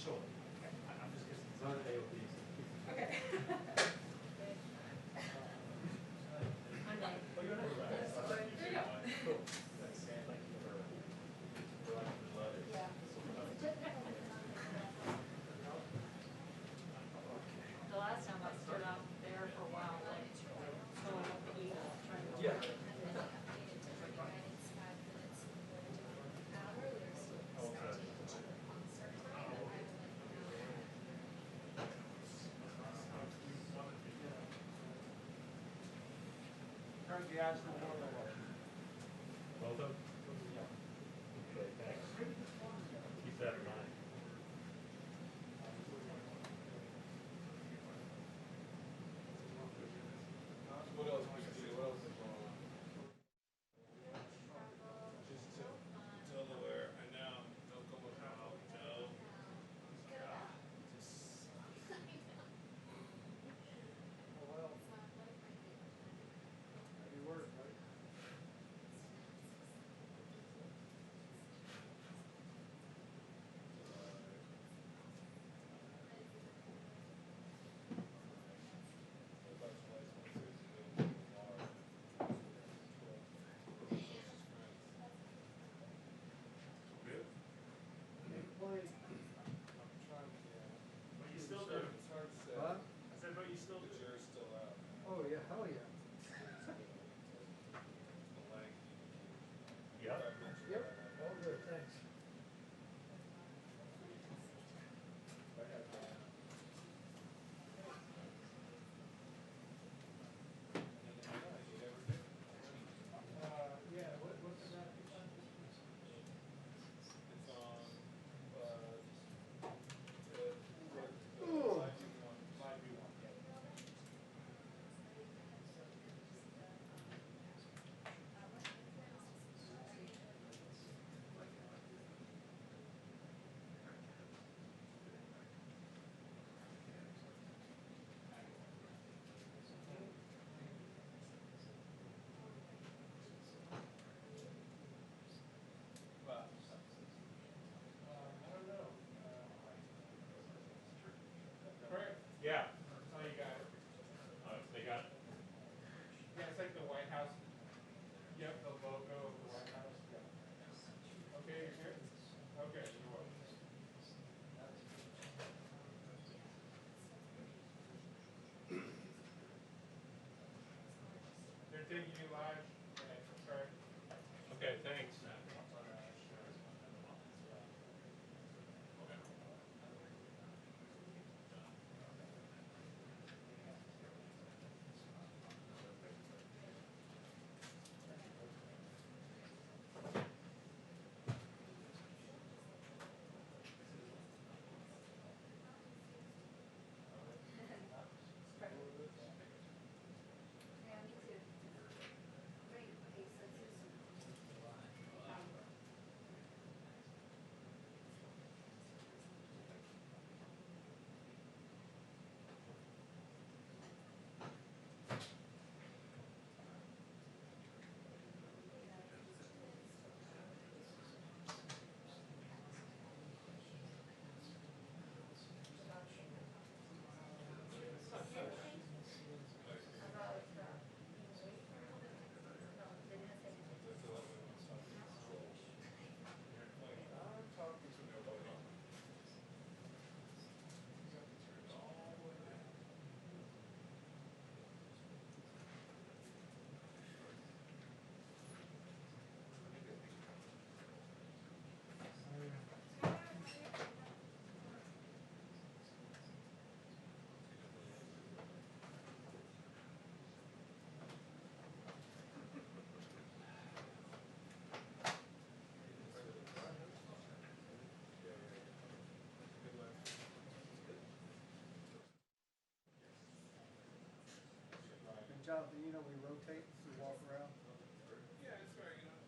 Sure. I'm just guessing. It's not AOPs. Okay. Oh, you're not right. There you go. Cool. Thank you for Yeah. The last time I stood out there for a while, like, going up the eagle, trying to. Yeah. Turn the eyes to the water. Both of them? Okay, thanks. Keep that in mind. What else we can do? What else is going on? Just Delaware, I know. Don't go with how Joe. Well, you work, right? Good? Play. I'm trying to, But you still do. it's hard to say. Huh? I said, but you still The do. jury's still out. Oh, yeah, hell yeah. Yeah. Yep, all good, thanks. Yeah, what's that? It's on, Ooh. Live view one, yeah. But, I don't know. Correct. Yeah. Oh, you got it. They got it. Yeah, it's like the White House. Yep, the logo of the White House. Yeah. Okay, you're here? Okay, you're welcome. They're taking you live. Sorry. Okay, thanks. I'm talking to nobody. And Jonathan, you know we rotate, so we walk around. Yeah, it's fair, you know.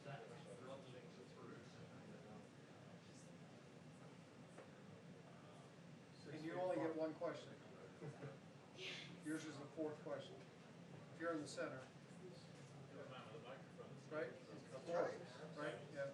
And you only get one question. Yours is the fourth question. If you're in the center. Right? Fourth, right? Yeah.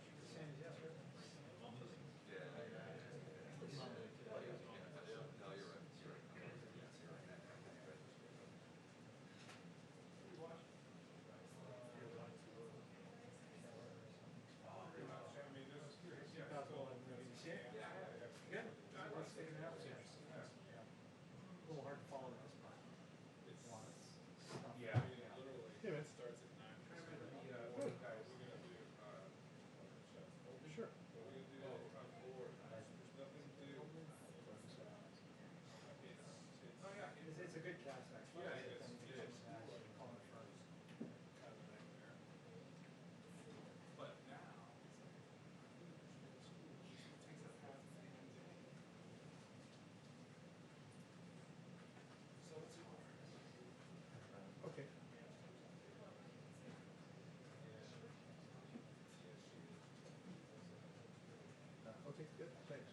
Okay, good, thanks.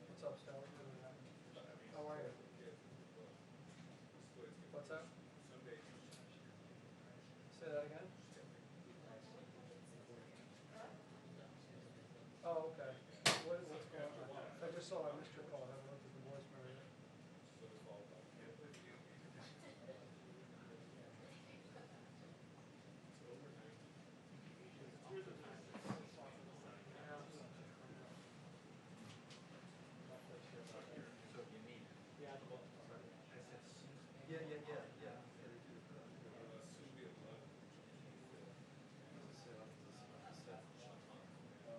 What's up, Stelly? How are you? What's up? Say that again? Oh, okay. What's going on? I just saw I missed your call. I haven't looked at the voicemail yet. Yeah.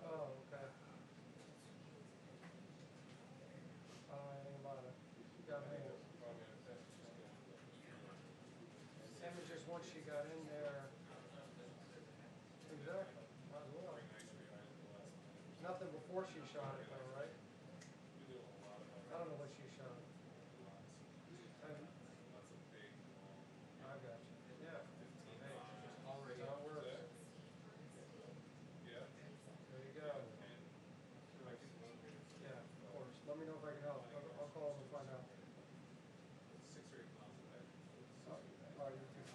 Oh, okay. Anything about it? Got me. Sammy just once she got in there. Exactly. Might as well. Nothing before she shot it though, right? I don't know what she shot. I got you. Yeah. Hey, already how it works. There you go. Yeah, of course. Let me know if I can help. I'll call them and find out. All right, you too.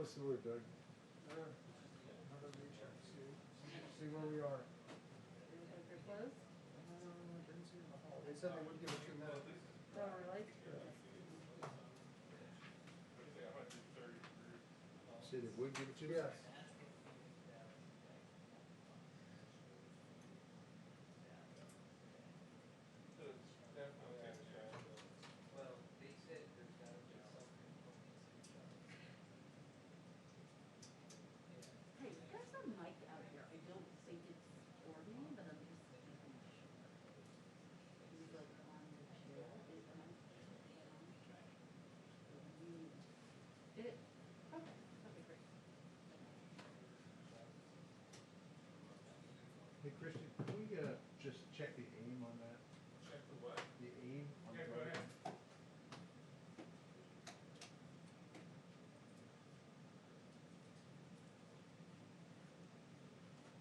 What's the word, Doug? Another recheck, see where we are. They're closed? Didn't see them. Oh, they said they would give it 2 minutes. Oh, really? Say they would give it to you? Yes. Definitely have a shot. Well, they said there's gotta be something from these shots. Hey, there's a mic out here. I don't think it's for me, but I'm just making sure. He's like on the chair. Is the mic? Did it? Okay, okay, great. Hey, Christian, can we, just check the aim on that? Check the what? The aim on the Yeah, go right? ahead.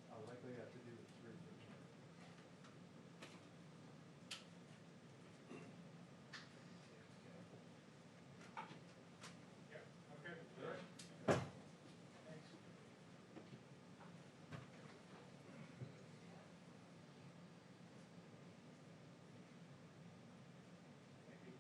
How likely I have to do the 3 for Yeah, okay, all right. Thanks. Thank you.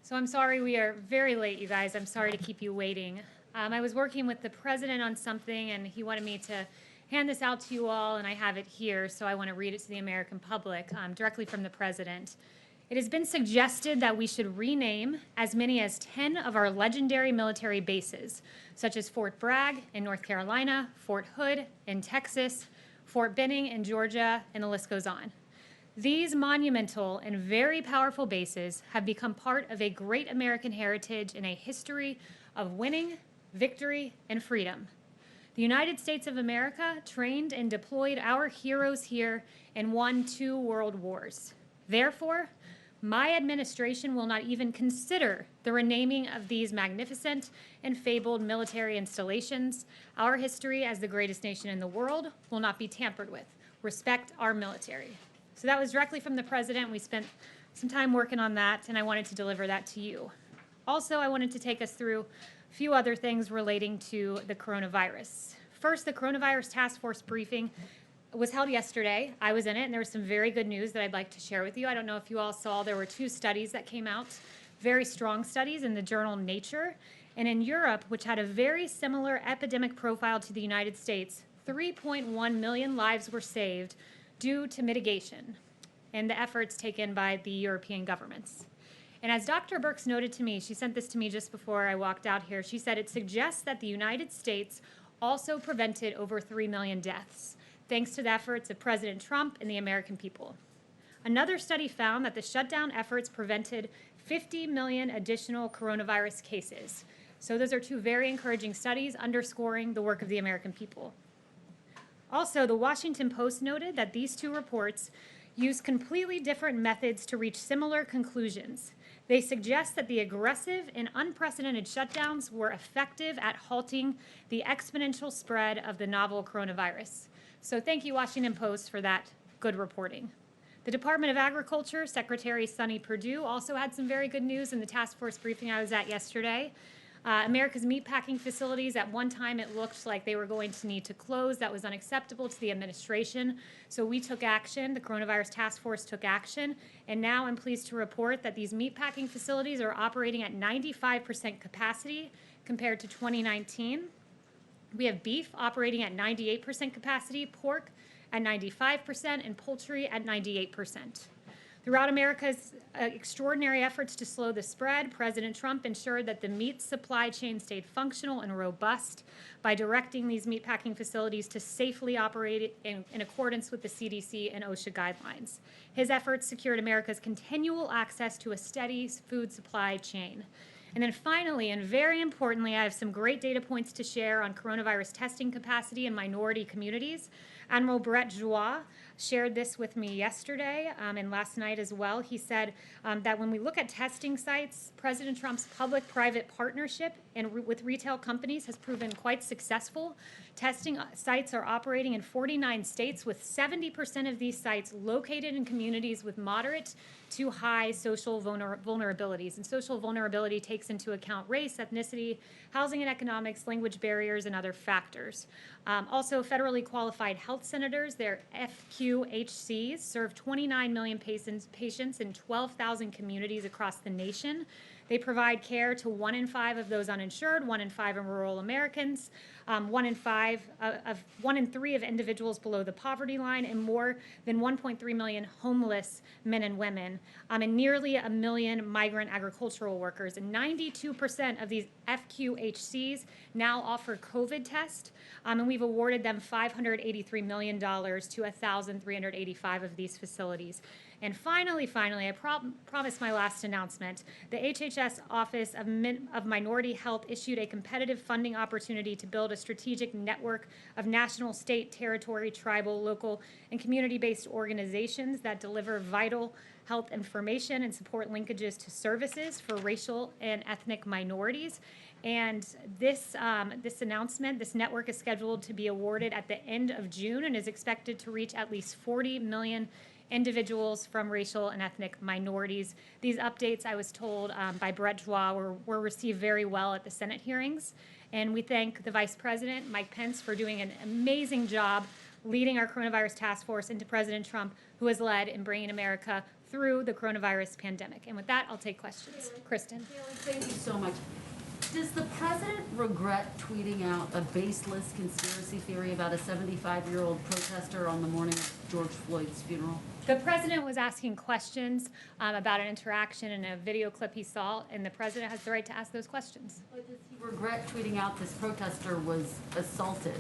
So I'm sorry we are very late, you guys. I'm sorry to keep you waiting. I was working with the president on something, and he wanted me to hand this out to you all, and I have it here, so I want to read it to the American public directly from the president. It has been suggested that we should rename as many as 10 of our legendary military bases, such as Fort Bragg in North Carolina, Fort Hood in Texas, Fort Benning in Georgia, and the list goes on. These monumental and very powerful bases have become part of a great American heritage and a history of winning, victory, and freedom. The United States of America trained and deployed our heroes here and won 2 world wars. Therefore, my administration will not even consider the renaming of these magnificent and fabled military installations. Our history as the greatest nation in the world will not be tampered with. Respect our military. So that was directly from the president. We spent some time working on that, and I wanted to deliver that to you. Also, I wanted to take us through a few other things relating to the coronavirus. First, the coronavirus task force briefing was held yesterday. I was in it, and there was some very good news that I'd like to share with you. I don't know if you all saw, there were 2 studies that came out, very strong studies in the journal Nature. And in Europe, which had a very similar epidemic profile to the United States, 3.1 million lives were saved due to mitigation and the efforts taken by the European governments. And as Dr. Birx noted to me, she sent this to me just before I walked out here, she said it suggests that the United States also prevented over 3 million deaths, thanks to the efforts of President Trump and the American people. Another study found that the shutdown efforts prevented 50 million additional coronavirus cases. So those are 2 very encouraging studies underscoring the work of the American people. Also, the Washington Post noted that these 2 reports use completely different methods to reach similar conclusions. They suggest that the aggressive and unprecedented shutdowns were effective at halting the exponential spread of the novel coronavirus. So thank you, Washington Post, for that good reporting. The Department of Agriculture, Secretary Sonny Perdue, also had some very good news in the task force briefing I was at yesterday. America's meatpacking facilities, at one time it looked like they were going to need to close. That was unacceptable to the administration. So we took action, the coronavirus task force took action, and now I'm pleased to report that these meatpacking facilities are operating at 95% capacity compared to 2019. We have beef operating at 98% capacity, pork at 95%, and poultry at 98%. Throughout America's extraordinary efforts to slow the spread, President Trump ensured that the meat supply chain stayed functional and robust by directing these meatpacking facilities to safely operate in accordance with the CDC and OSHA guidelines. His efforts secured America's continual access to a steady food supply chain. And then finally, and very importantly, I have some great data points to share on coronavirus testing capacity in minority communities. Admiral Brett Joie shared this with me yesterday and last night as well. He said that when we look at testing sites, President Trump's public-private partnership with retail companies has proven quite successful. Testing sites are operating in 49 states, with 70% of these sites located in communities with moderate to high social vulnerabilities. And social vulnerability takes into account race, ethnicity, housing and economics, language barriers, and other factors. Also, federally qualified health centers, their FQHCs, serve 29 million patients in 12,000 communities across the nation. They provide care to 1 in 5 of those uninsured, 1 in 5 of rural Americans, 1 in 3 of individuals below the poverty line, and more than 1.3 million homeless men and women, and nearly 1 million migrant agricultural workers. And 92% of these FQHCs now offer COVID tests, and we've awarded them $583 million to 1,385 of these facilities. And finally, I promised my last announcement. The HHS Office of Minority Health issued a competitive funding opportunity to build a strategic network of national, state, territory, tribal, local, and community-based organizations that deliver vital health information and support linkages to services for racial and ethnic minorities. And this announcement, this network is scheduled to be awarded at the end of June and is expected to reach at least 40 million individuals from racial and ethnic minorities. These updates, I was told by Brett Joie, were received very well at the Senate hearings. And we thank the Vice President, Mike Pence, for doing an amazing job leading our coronavirus task force, and to President Trump, who has led in bringing America through the coronavirus pandemic. And with that, I'll take questions. Kristen. Kayleigh, thank you so much. Does the president regret tweeting out a baseless conspiracy theory about a 75-year-old protester on the morning of George Floyd's funeral? The president was asking questions about an interaction in a video clip he saw, and the president has the right to ask those questions. But does he regret tweeting out this protester was assaulted?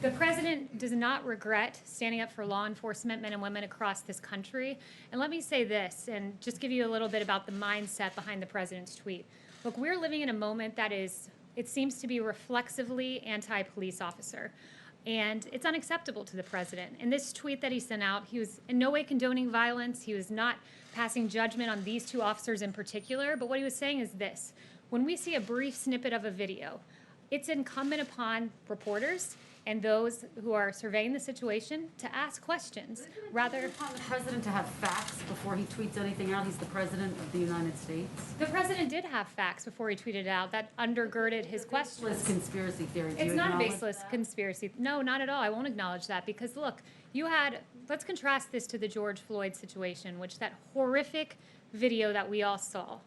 The president does not regret standing up for law enforcement men and women across this country. And let me say this, and just give you a little bit about the mindset behind the president's tweet. Look, we're living in a moment that is, it seems to be reflexively anti-police officer. And it's unacceptable to the president. In this tweet that he sent out, he was in no way condoning violence. He was not passing judgment on these two officers in particular. But what he was saying is this: when we see a brief snippet of a video, it's incumbent upon reporters and those who are surveying the situation to ask questions. Rather, upon the president to have facts before he tweets anything out. He's the president of the United States. the president did have facts before he tweeted it out that undergirded his questions. Baseless conspiracy theory. Do It's you not a acknowledge baseless that? conspiracy. No, not at all. I won't acknowledge that because look, let's contrast this to the George Floyd situation, which that horrific video that we all saw.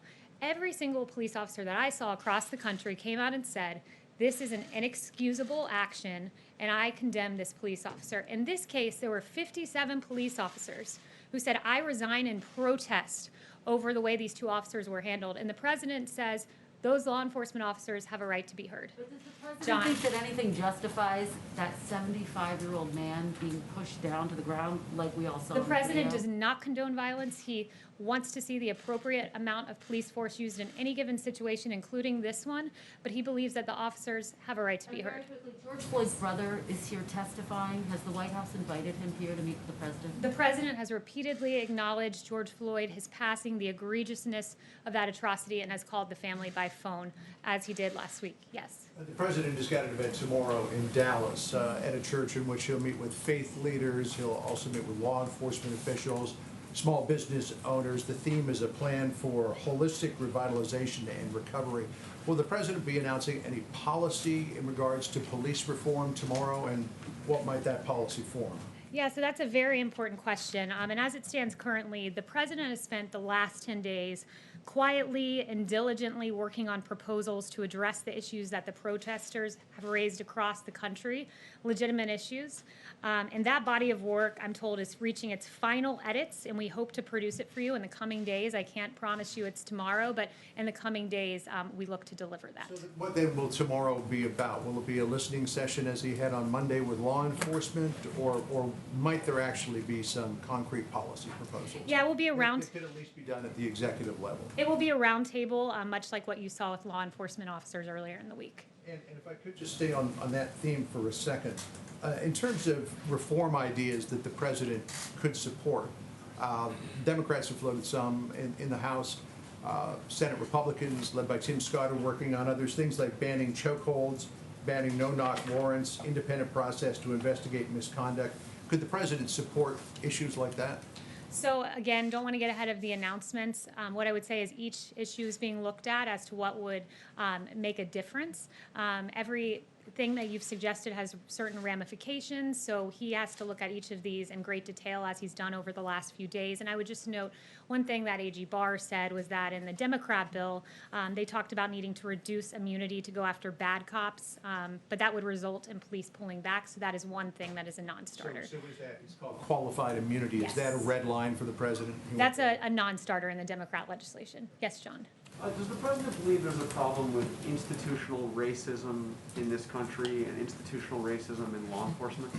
Every single police officer that I saw across the country came out and said, this is an inexcusable action, and I condemn this police officer. In this case, there were 57 police officers who said, I resign in protest over the way these two officers were handled. And the president says, those law enforcement officers have a right to be heard. But does the president John. think that anything justifies that 75-year-old man being pushed down to the ground like we all saw? The in president video? does not condone violence. He wants to see the appropriate amount of police force used in any given situation, including this one, but he believes that the officers have a right to be And very heard. quickly, George Floyd's brother is here testifying. Has the White House invited him here to meet with the president? The president has repeatedly acknowledged George Floyd, his passing, the egregiousness of that atrocity, and has called the family by phone, as he did last week. Yes. The president has got an event tomorrow in Dallas at a church in which he'll meet with faith leaders. He'll also meet with law enforcement officials, small business owners. The theme is a plan for holistic revitalization and recovery. Will the president be announcing any policy in regards to police reform tomorrow, and what might that policy form? Yeah, so that's a very important question. And as it stands currently, the president has spent the last 10 days quietly and diligently working on proposals to address the issues that the protesters have raised across the country, legitimate issues. And that body of work, I'm told, is reaching its final edits, and we hope to produce it for you in the coming days. I can't promise you it's tomorrow, but in the coming days, we look to deliver that. So what then will tomorrow be about? Will it be a listening session as he had on Monday with law enforcement, or might there actually be some concrete policy proposals? Yeah, it will be a round. It could at least be done at the executive level. It will be a roundtable, much like what you saw with law enforcement officers earlier in the week. And if I could just stay on that theme for a second, in terms of reform ideas that the president could support, Democrats have floated some in the House. Senate Republicans, led by Tim Scott, are working on others, things like banning chokeholds, banning no-knock warrants, independent process to investigate misconduct. Could the president support issues like that? So again, don't want to get ahead of the announcements. What I would say is each issue is being looked at as to what would make a difference. Everything that you've suggested has certain ramifications, so he has to look at each of these in great detail as he's done over the last few days. And I would just note one thing that AG Barr said was that in the Democrat bill, they talked about needing to reduce immunity to go after bad cops, but that would result in police pulling back. So that is one thing that is a non-starter. So is that, it's called qualified immunity. Yes. Is that a red line for the president? That's a non-starter in the Democrat legislation. Yes, John? Does the president believe there's a problem with institutional racism in this country and institutional racism in law enforcement?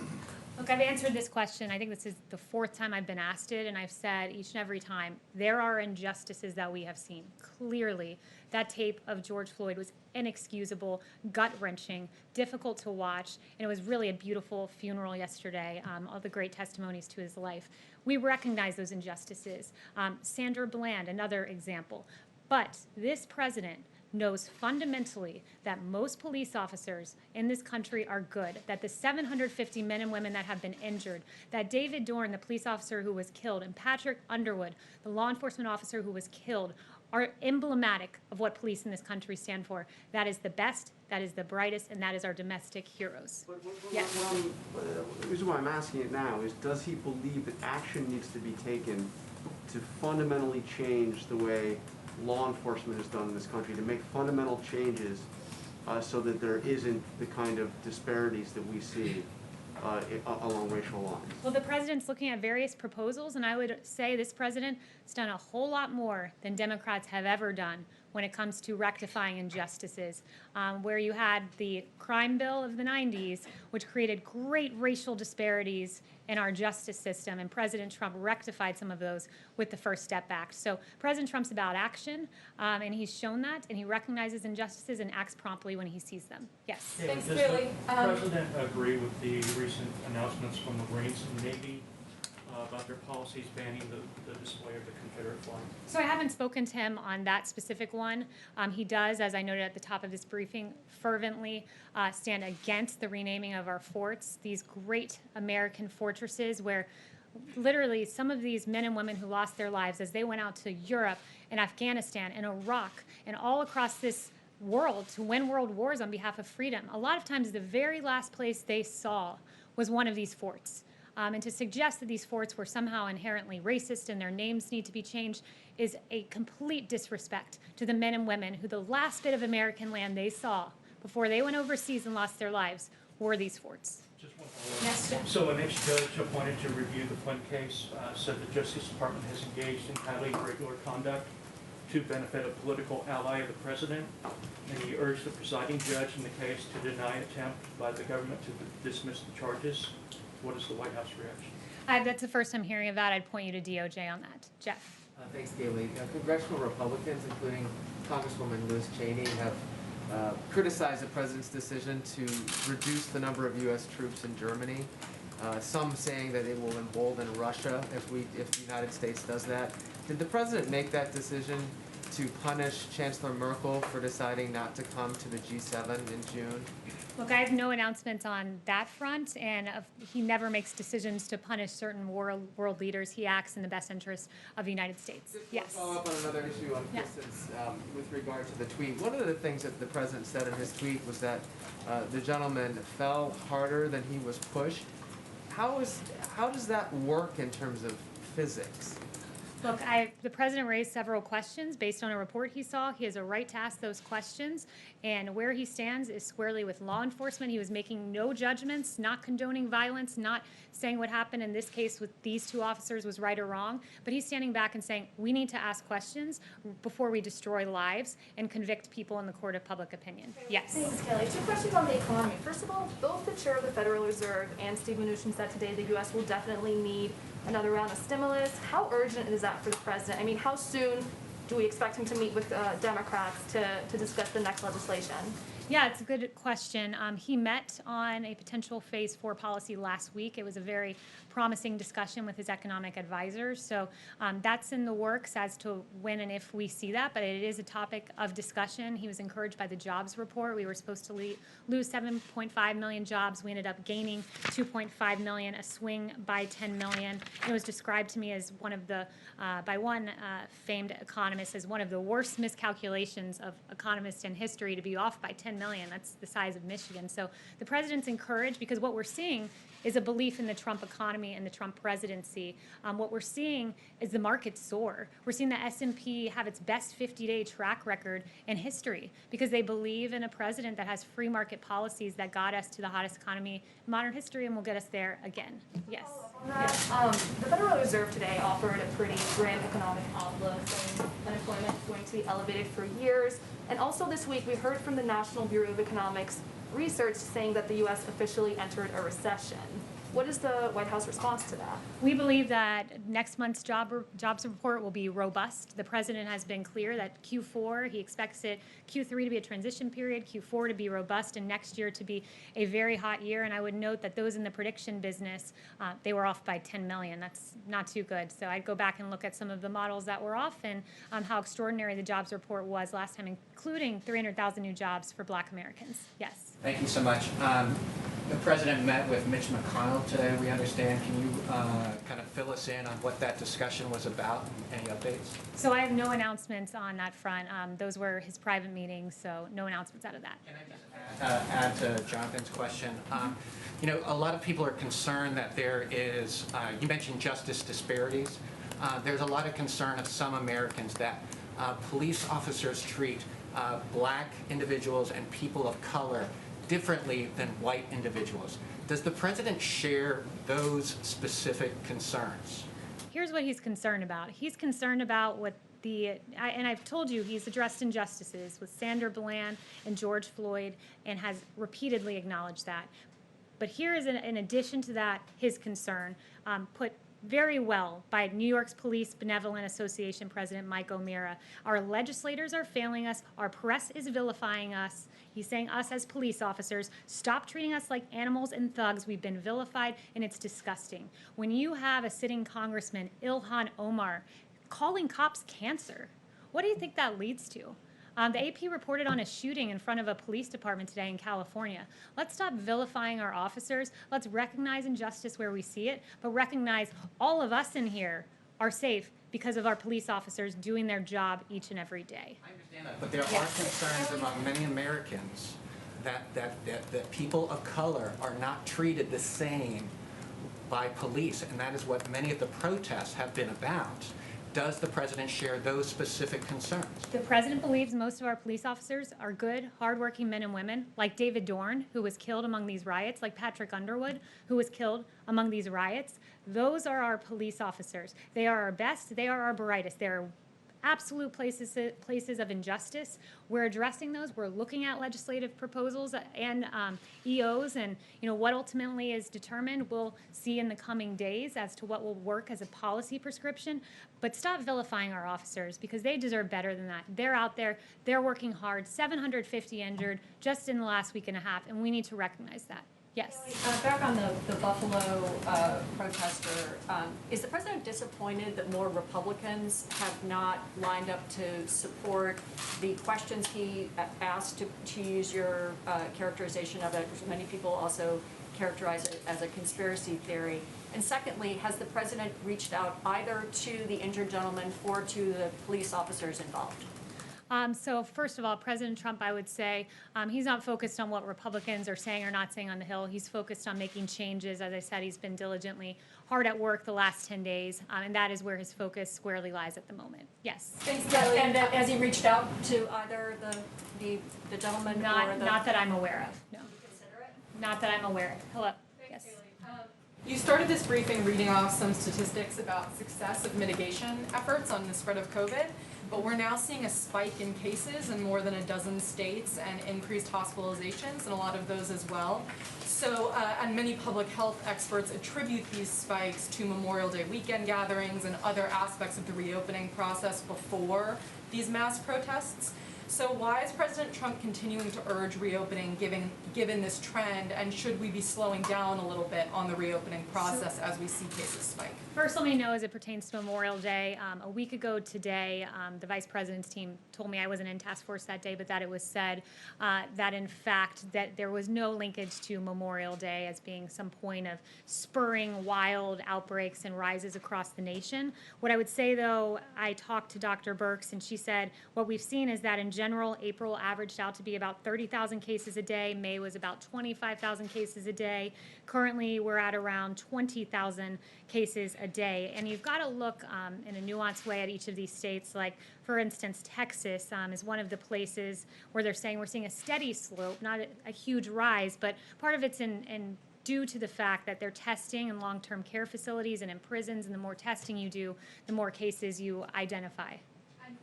Look, I've answered this question. I think this is the fourth time I've been asked it, and I've said each and every time, there are injustices that we have seen. Clearly, that tape of George Floyd was inexcusable, gut-wrenching, difficult to watch, and it was really a beautiful funeral yesterday, all the great testimonies to his life. We recognize those injustices. Sandra Bland, another example. But this president knows fundamentally that most police officers in this country are good, that the 750 men and women that have been injured, that David Dorn, the police officer who was killed, and Patrick Underwood, the law enforcement officer who was killed, are emblematic of what police in this country stand for. That is the best, that is the brightest, and that is our domestic heroes. Yes. The reason why I'm asking it now is, does he believe that action needs to be taken to fundamentally change the way law enforcement is done in this country, to make fundamental changes so that there isn't the kind of disparities that we see along racial lines. Well, the president's looking at various proposals, and I would say this president has done a whole lot more than Democrats have ever done when it comes to rectifying injustices, where you had the crime bill of the 90s, which created great racial disparities in our justice system, and President Trump rectified some of those with the First Step Act. So President Trump's about action, and he's shown that, and he recognizes injustices and acts promptly when he sees them. Yes? Thanks, Does Kayleigh. the President agree with the recent announcements from the Marines and Navy about their policies banning the display of the Confederate flag? So I haven't spoken to him on that specific one. He does, as I noted at the top of this briefing, fervently stand against the renaming of our forts, these great American fortresses where literally some of these men and women who lost their lives as they went out to Europe and Afghanistan and Iraq and all across this world to win world wars on behalf of freedom. A lot of times the very last place they saw was one of these forts. And to suggest that these forts were somehow inherently racist and their names need to be changed is a complete disrespect to the men and women who the last bit of American land they saw before they went overseas and lost their lives were these forts. Just one follow-up. Yes, Jim. So an ex-judge appointed to review the Flynn case said the Justice Department has engaged in highly irregular conduct to benefit a political ally of the president, and he urged the presiding judge in the case to deny attempt by the government to dismiss the charges. What is the White House reaction? That's the first I'm hearing of that. I'd point you to DOJ on that. Jeff. Thanks, Kayleigh. Congressional Republicans, including Congresswoman Liz Cheney, have criticized the president's decision to reduce the number of U.S. troops in Germany. Some saying that it will embolden Russia if the United States does that. Did the president make that decision to punish Chancellor Merkel for deciding not to come to the G7 in June? Look, I have no announcements on that front, and he never makes decisions to punish certain world leaders. He acts in the best interest of the United States. Just Yes. follow up on another issue on distance with regard to the tweet. One of the things that the president said in his tweet was that the gentleman fell harder than he was pushed. How does that work in terms of physics? Look, the president raised several questions based on a report he saw. He has a right to ask those questions, and where he stands is squarely with law enforcement. He was making no judgments, not condoning violence, not saying what happened in this case with these two officers was right or wrong, but he's standing back and saying we need to ask questions before we destroy lives and convict people in the court of public opinion. Yes. Thanks, Kayleigh. 2 questions on the economy. First of all, both the chair of the Federal Reserve and Steve Mnuchin said today the U.S. will definitely need another round of stimulus. How urgent is that for the president? I mean, how soon do we expect him to meet with Democrats to discuss the next legislation? Yeah, it's a good question. He met on a potential Phase 4 policy last week. It was a very promising discussion with his economic advisors. So that's in the works as to when and if we see that, but it is a topic of discussion. He was encouraged by the jobs report. We were supposed to lose 7.5 million jobs. We ended up gaining 2.5 million, a swing by 10 million. It was described to me as one of the, by one famed economist, as one of the worst miscalculations of economists in history to be off by 10 million. That's the size of Michigan. So the president's encouraged because what we're seeing is a belief in the Trump economy and the Trump presidency. What we're seeing is the market soar. We're seeing the S&P have its best 50-day track record in history because they believe in a president that has free market policies that got us to the hottest economy in modern history and will get us there again. Yes. The Federal Reserve today offered a pretty grim economic outlook, saying unemployment is going to be elevated for years. And also this week, we heard from the National Bureau of Economics research saying that the U.S. officially entered a recession. What is the White House response to that? We believe that next month's jobs report will be robust. The president has been clear that Q4, he expects Q3 to be a transition period, Q4 to be robust, and next year to be a very hot year. And I would note that those in the prediction business, they were off by 10 million. That's not too good. So I'd go back and look at some of the models that were off and how extraordinary the jobs report was last time, including 300,000 new jobs for Black Americans. Yes. Thank you so much. The president met with Mitch McConnell today, we understand. Can you kind of fill us in on what that discussion was about? Any updates? So I have no announcements on that front. Those were his private meetings, so no announcements out of that. Can I just add to Jonathan's question? You know, a lot of people are concerned that there is, you mentioned justice disparities. there's a lot of concern of some Americans that police officers treat black individuals and people of color differently than white individuals. Does the president share those specific concerns? Here's what he's concerned about. He's concerned about what and I've told you he's addressed injustices with Sandra Bland and George Floyd and has repeatedly acknowledged that. But here is, in addition to that, his concern, put very well by New York's Police Benevolent Association President Mike O'Meara. Our legislators are failing us. Our press is vilifying us. He's saying us as police officers, stop treating us like animals and thugs. We've been vilified, and it's disgusting. When you have a sitting congressman, Ilhan Omar, calling cops cancer, what do you think that leads to? The AP reported on a shooting in front of a police department today in California. Let's stop vilifying our officers. Let's recognize injustice where we see it, but recognize all of us in here are safe because of our police officers doing their job each and every day. I understand that, but there are concerns among many Americans that people of color are not treated the same by police, and that is what many of the protests have been about. Does the president share those specific concerns? The president believes most of our police officers are good, hardworking men and women, like David Dorn, who was killed among these riots, like Patrick Underwood, who was killed among these riots. Those are our police officers. They are our best. They are our brightest. They're absolute places of injustice. We're addressing those. We're looking at legislative proposals and EOs, and what ultimately is determined, we'll see in the coming days as to what will work as a policy prescription. But stop vilifying our officers, because they deserve better than that. They're out there. They're working hard. 750 injured just in the last week and a half, and we need to recognize that. Yes. Back on the Buffalo protester, is the president disappointed that more Republicans have not lined up to support the questions he asked, to use your characterization of it, which many people also characterize it as a conspiracy theory? And secondly, has the president reached out either to the injured gentleman or to the police officers involved? So first of all, President Trump, I would say, he's not focused on what Republicans are saying or not saying on the Hill. He's focused on making changes. As I said, he's been diligently hard at work the last 10 days, and that is where his focus squarely lies at the moment. Yes. Thanks, Kayleigh. And has he reached out to either the gentleman or the... Not that I'm aware of, no. Not that I'm aware of. Hello. Thanks, yes. You started this briefing reading off some statistics about success of mitigation efforts on the spread of COVID, but we're now seeing a spike in cases in more than a dozen states and increased hospitalizations in a lot of those as well. So, and many public health experts attribute these spikes to Memorial Day weekend gatherings and other aspects of the reopening process before these mass protests. So why is President Trump continuing to urge reopening given this trend, and should we be slowing down a little bit on the reopening process as we see cases spike? First, let me know as it pertains to Memorial Day. A week ago today, the vice president's team told me, I wasn't in task force that day, but that it was said that in fact that there was no linkage to Memorial Day as being some point of spurring wild outbreaks and rises across the nation. What I would say though, I talked to Dr. Birx and she said what we've seen is that in general, April averaged out to be about 30,000 cases a day. May was about 25,000 cases a day. Currently, we're at around 20,000 cases a day. And you've got to look in a nuanced way at each of these states. Like, for instance, Texas is one of the places where they're saying we're seeing a steady slope, not a huge rise, but part of it's in due to the fact that they're testing in long-term care facilities and in prisons, and the more testing you do, the more cases you identify.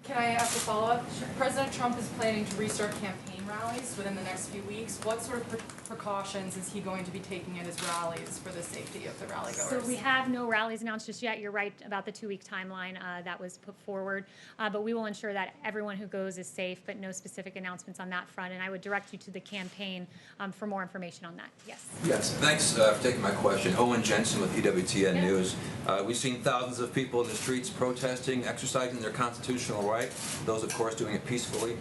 Can I ask a follow-up? Sure. President Trump is planning to restart campaign rallies within the next few weeks. What sort of precautions is he going to be taking at his rallies for the safety of the rally-goers? So we have no rallies announced just yet. You're right about the 2-week timeline that was put forward. But we will ensure that everyone who goes is safe, but no specific announcements on that front. And I would direct you to the campaign for more information on that. Yes. Yes, thanks for taking my question. Owen Jensen with EWTN News. We've seen thousands of people in the streets protesting, exercising their constitutional right, those of course doing it peacefully.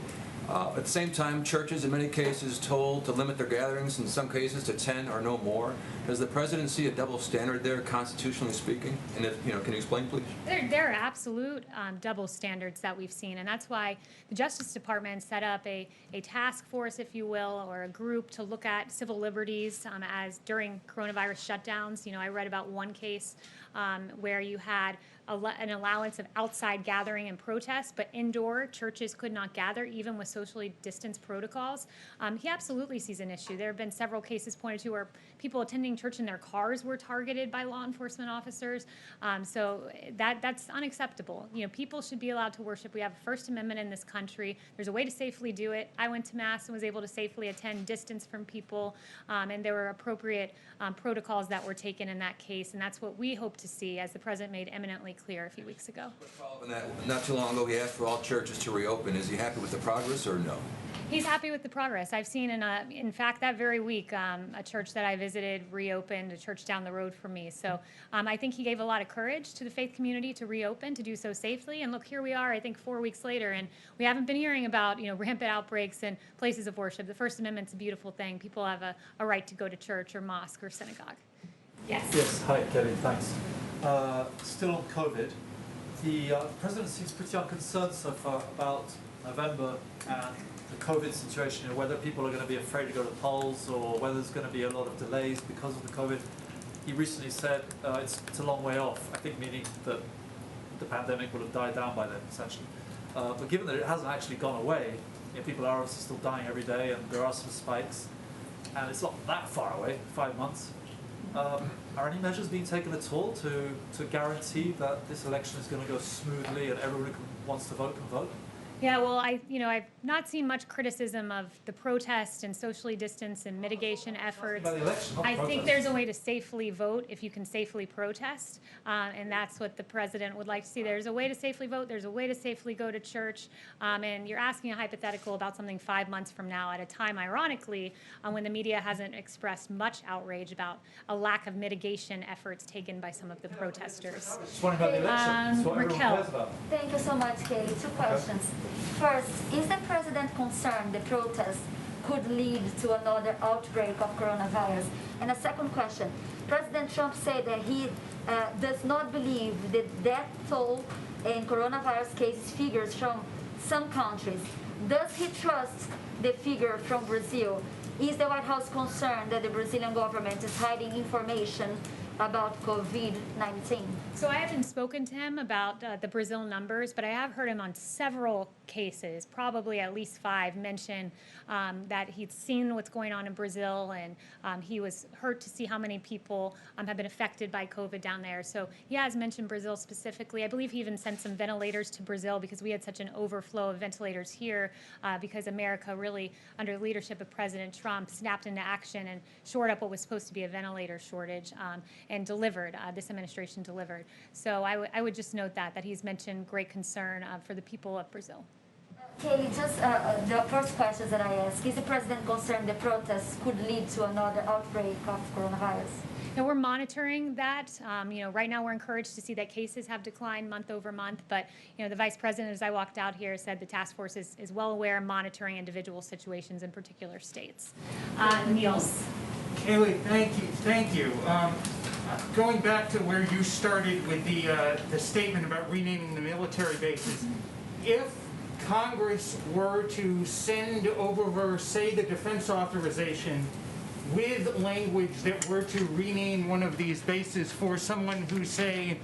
At the same time, churches in many cases told to limit their gatherings, in some cases to 10 or no more. Does the president see a double standard there, constitutionally speaking? And if, can you explain, please? There are absolute double standards that we've seen, and that's why the Justice Department set up a task force, if you will, or a group to look at civil liberties as during coronavirus shutdowns. I read about one case where you had an allowance of outside gathering and protest, but indoor churches could not gather, even with socially distanced protocols. He absolutely sees an issue. There have been several cases pointed to where people attending church in their cars were targeted by law enforcement officers. So that's unacceptable. You know, people should be allowed to worship. We have a First Amendment in this country. There's a way to safely do it. I went to Mass and was able to safely attend distance from people, and there were appropriate protocols that were taken in that case, and that's what we hope to see, as the President made eminently clear a few weeks ago. Not too long ago, he asked for all churches to reopen. Is he happy with the progress or no? He's happy with the progress. I've seen, in fact, that very week, a church that I visited reopened, a church down the road from me. So I think he gave a lot of courage to the faith community to reopen, to do so safely. And look, here we are, I think 4 weeks later, and we haven't been hearing about, you know, rampant outbreaks in places of worship. The First Amendment's a beautiful thing. People have a right to go to church or mosque or synagogue. Yes. Yes, hi, Kelly, thanks. Still on COVID, the President seems pretty unconcerned so far about November and the COVID situation, you know, whether people are going to be afraid to go to polls or whether there's going to be a lot of delays because of the COVID. He recently said it's a long way off, I think meaning that the pandemic will have died down by then, essentially. But given that it hasn't actually gone away, you know, people are obviously still dying every day and there are some spikes, and it's not that far away, 5 months. Are any measures being taken at all to guarantee that this election is going to go smoothly and everyone who wants to vote can vote? Yeah, well, I've not seen much criticism of the protest and socially distance and mitigation efforts. I think there's a way to safely vote if you can safely protest, and that's what the president would like to see. There's a way to safely vote. There's a way to safely go to church, and you're asking a hypothetical about something 5 months from now at a time, ironically, when the media hasn't expressed much outrage about a lack of mitigation efforts taken by some of the protesters. Just wondering about the election. That's what everyone cares about. Thank you so much, Kay. Two questions. First, is the president concerned the protests could lead to another outbreak of coronavirus? And a second question, President Trump said that he does not believe the death toll and coronavirus cases figures from some countries. Does he trust the figure from Brazil? Is the White House concerned that the Brazilian government is hiding information about COVID-19? So I haven't spoken to him about the Brazil numbers, but I have heard him on several cases, probably at least 5, mention that he'd seen what's going on in Brazil, and he was hurt to see how many people have been affected by COVID down there. So he has mentioned Brazil specifically. I believe he even sent some ventilators to Brazil because we had such an overflow of ventilators here because America really, under the leadership of President Trump, snapped into action and shored up what was supposed to be a ventilator shortage and delivered, this administration delivered. So I would just note that he's mentioned great concern for the people of Brazil. Kayleigh, just the first question that I asked, is the president concerned the protests could lead to another outbreak of coronavirus? Now, we're monitoring that. Right now we're encouraged to see that cases have declined month over month, but the vice president, as I walked out here, said the task force is well aware of monitoring individual situations in particular states. Niels. Kayleigh, thank you. Going back to where you started with the statement about renaming the military bases, if Congress were to send over, say, the defense authorization with language that were to rename one of these bases for someone who, say,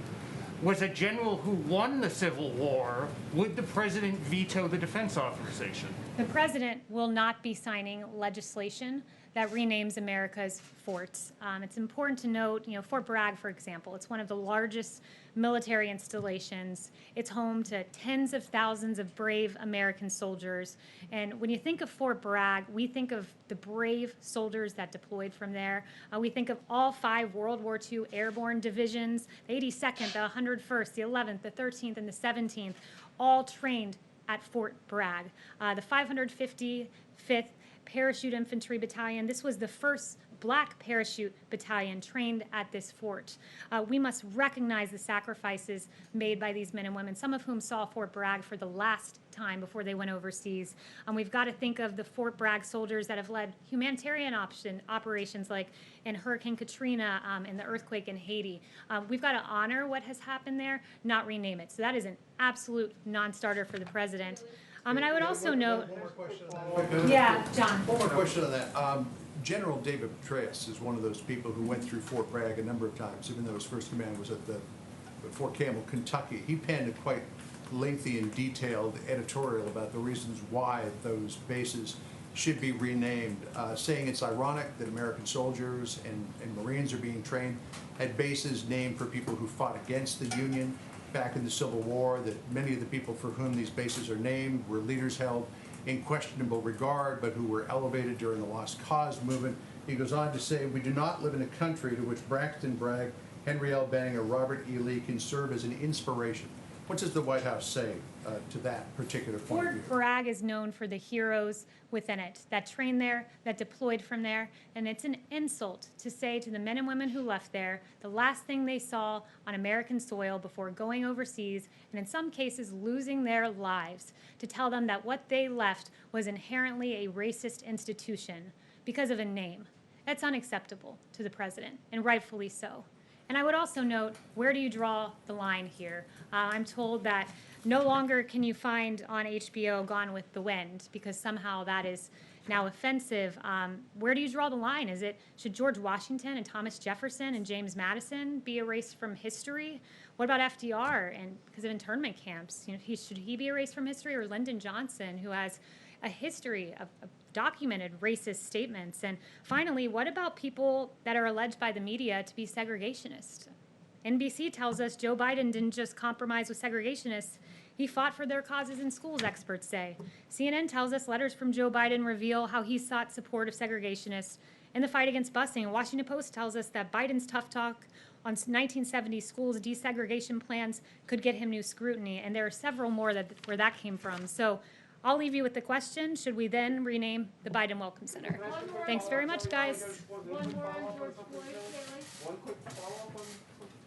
was a general who won the Civil War, would the president veto the defense authorization? The president will not be signing legislation that renames America's forts. It's important to note, Fort Bragg, for example, it's one of the largest military installations. It's home to tens of thousands of brave American soldiers. And when you think of Fort Bragg, we think of the brave soldiers that deployed from there. We think of all 5 World War II airborne divisions, the 82nd, the 101st, the 11th, the 13th, and the 17th, all trained at Fort Bragg. The 555th Parachute Infantry Battalion. This was the first black parachute battalion trained at this fort. We must recognize the sacrifices made by these men and women, some of whom saw Fort Bragg for the last time before they went overseas. We've got to think of the Fort Bragg soldiers that have led humanitarian operations like in Hurricane Katrina and the earthquake in Haiti. We've got to honor what has happened there, not rename it. So that is an absolute non-starter for the president. And I would also note, One more question on that. yeah, John. One more question on that. General David Petraeus is one of those people who went through Fort Bragg a number of times, even though his first command was at Fort Campbell, Kentucky. He penned a quite lengthy and detailed editorial about the reasons why those bases should be renamed, saying it's ironic that American soldiers and Marines are being trained at bases named for people who fought against the Union back in the Civil War, that many of the people for whom these bases are named were leaders held in questionable regard, but who were elevated during the Lost Cause movement. He goes on to say, we do not live in a country to which Braxton Bragg, Henry L. Bang, or Robert E. Lee can serve as an inspiration. What does the White House say to that particular point of view? Fort Bragg is known for the heroes within it that trained there, that deployed from there, and it's an insult to say to the men and women who left there the last thing they saw on American soil before going overseas, and in some cases losing their lives, to tell them that what they left was inherently a racist institution because of a name. That's unacceptable to the president, and rightfully so. And I would also note, where do you draw the line here? I'm told that no longer can you find on HBO Gone with the Wind because somehow that is now offensive. Where do you draw the line? Should George Washington and Thomas Jefferson and James Madison be erased from history? What about FDR and because of internment camps? Should he be erased from history, or Lyndon Johnson, who has a history of documented racist statements? And finally, what about people that are alleged by the media to be segregationists? NBC tells us Joe Biden didn't just compromise with segregationists, he fought for their causes in schools, experts say. CNN tells us letters from Joe Biden reveal how he sought support of segregationists in the fight against busing. Washington Post tells us that Biden's tough talk on 1970 schools desegregation plans could get him new scrutiny, and there are several more where that came from. So I'll leave you with the question, should we then rename the Biden Welcome Center? Thanks very much, guys. One more on George Floyd, Kayleigh. One quick follow-up on something.